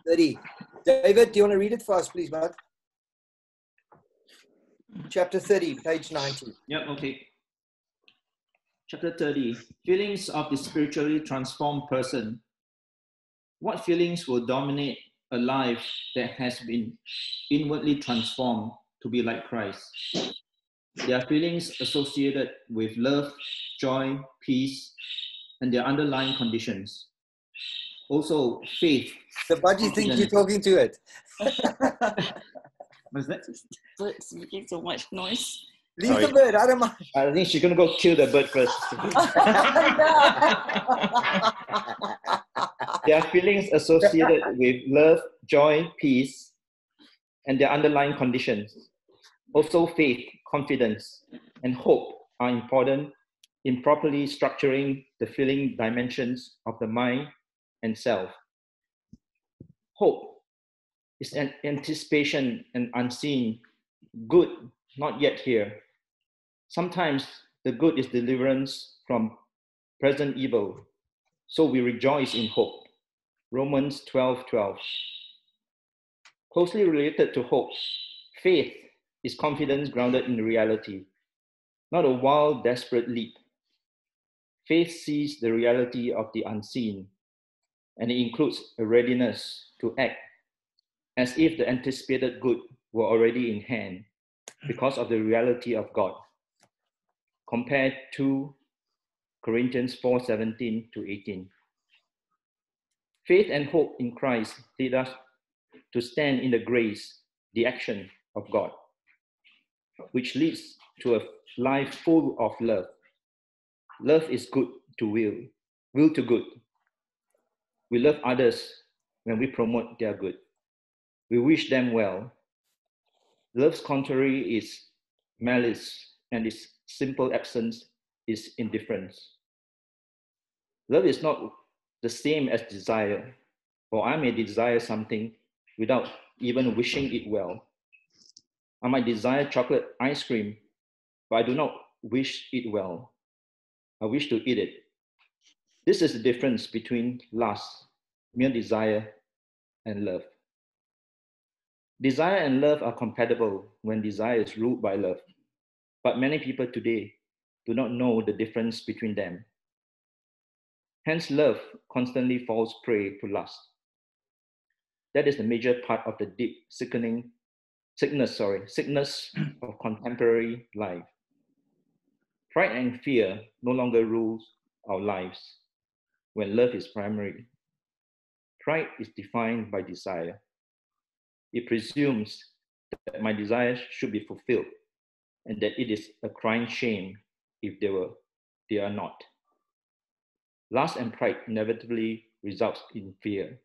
30. David, do you want to read it for us, please, bud? Chapter 30, page 90. Yep, okay. Chapter 30, feelings of the spiritually transformed person. What feelings will dominate a life that has been inwardly transformed to be like Christ? There are feelings associated with love, joy, peace, and their underlying conditions. Also, faith. The budgie thinks you're talking to it. What's that? It's making so much noise. Leave Sorry. the bird, I don't mind. I think she's going to go kill the bird first. There are feelings associated with love, joy, peace, and their underlying conditions. Also, faith, confidence, and hope are important in properly structuring the feeling dimensions of the mind and self. Hope is an anticipation and unseen good, not yet here. Sometimes the good is deliverance from present evil, so we rejoice in hope. Romans 12:12. Closely related to hope, faith is confidence grounded in reality, not a wild, desperate leap. Faith sees the reality of the unseen, and it includes a readiness to act as if the anticipated good were already in hand because of the reality of God. Compared to Corinthians 4:17-18. Faith and hope in Christ lead us to stand in the grace, the action of God, which leads to a life full of love. Love is good to will to good. We love others when we promote their good. We wish them well. Love's contrary is malice, and its simple absence is indifference. Love is not the same as desire, for I may desire something without even wishing it well. I might desire chocolate ice cream, but I do not wish it well. I wish to eat it. This is the difference between lust, mere desire, and love. Desire and love are compatible when desire is ruled by love, but many people today do not know the difference between them. Hence, love constantly falls prey to lust. That is the major part of the deep sickness of contemporary life. Pride and fear no longer rules our lives when love is primary. Pride is defined by desire. It presumes that my desires should be fulfilled and that it is a crying shame if they are not. Lust and pride inevitably results in fear,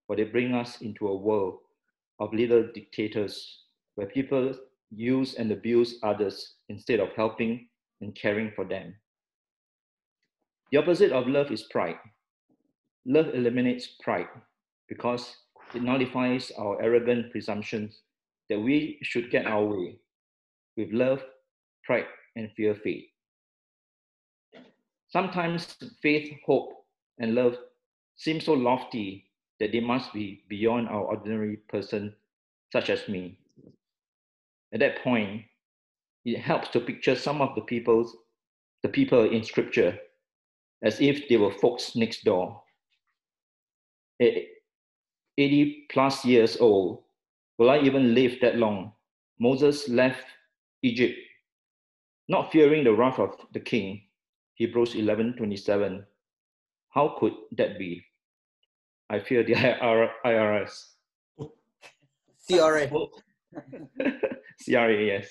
for they bring us into a world of little dictators where people use and abuse others instead of helping and caring for them. The opposite of love is pride. Love eliminates pride because it nullifies our arrogant presumptions that we should get our way. With love, pride, and fear fade. Sometimes faith, hope, and love seem so lofty that they must be beyond our ordinary person, such as me. At that point, it helps to picture some of the people in Scripture as if they were folks next door. At 80 plus years old, will I even live that long? Moses left Egypt, not fearing the wrath of the king. Hebrews 11:27. How could that be? I fear the IRS. CRA. CRA, yes.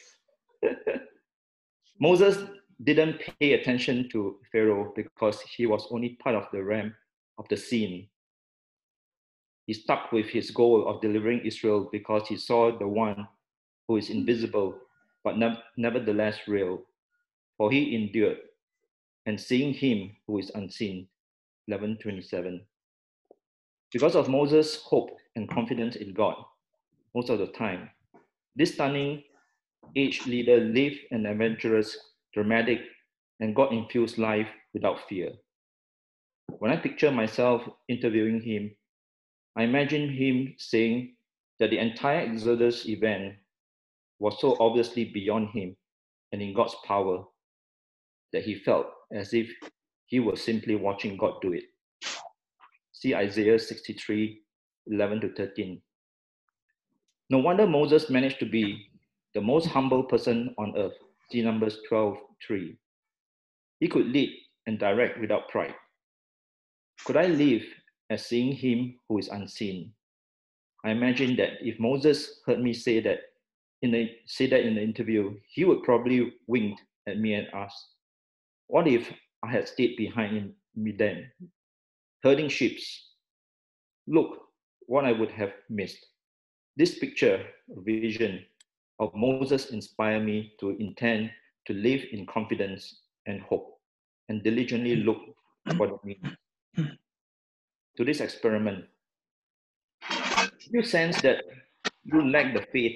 Moses didn't pay attention to Pharaoh because he was only part of the realm of the scene. He stuck with his goal of delivering Israel because he saw the one who is invisible, but nevertheless real. For he endured, and seeing him who is unseen. 11:27. Because of Moses' hope and confidence in God, most of the time, this stunning aged leader lived an adventurous, dramatic, and God-infused life without fear. When I picture myself interviewing him, I imagine him saying that the entire Exodus event was so obviously beyond him and in God's power that he felt as if he was simply watching God do it. See Isaiah 63, 11 to 13. No wonder Moses managed to be the most humble person on earth. See Numbers 12, 3. He could lead and direct without pride. Could I live as seeing him who is unseen? I imagine that if Moses heard me say that in the interview, he would probably wink at me and ask, what if I had stayed behind me then, herding sheep? Look what I would have missed. This picture, vision of Moses inspired me to intend to live in confidence and hope and diligently look what it means. To this experiment, you sense that you lack the faith,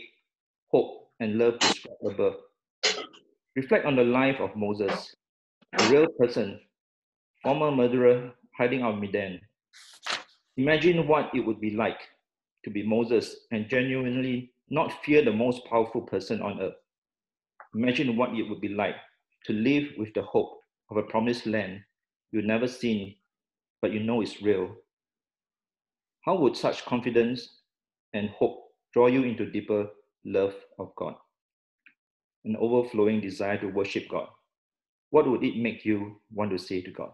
hope, and love described above. Reflect on the life of Moses, a real person, former murderer hiding out in Midian. Imagine what it would be like to be Moses and genuinely not fear the most powerful person on earth. Imagine what it would be like to live with the hope of a promised land you've never seen, but you know is real. How would such confidence and hope draw you into deeper love of God, an overflowing desire to worship God? What would it make you want to say to God?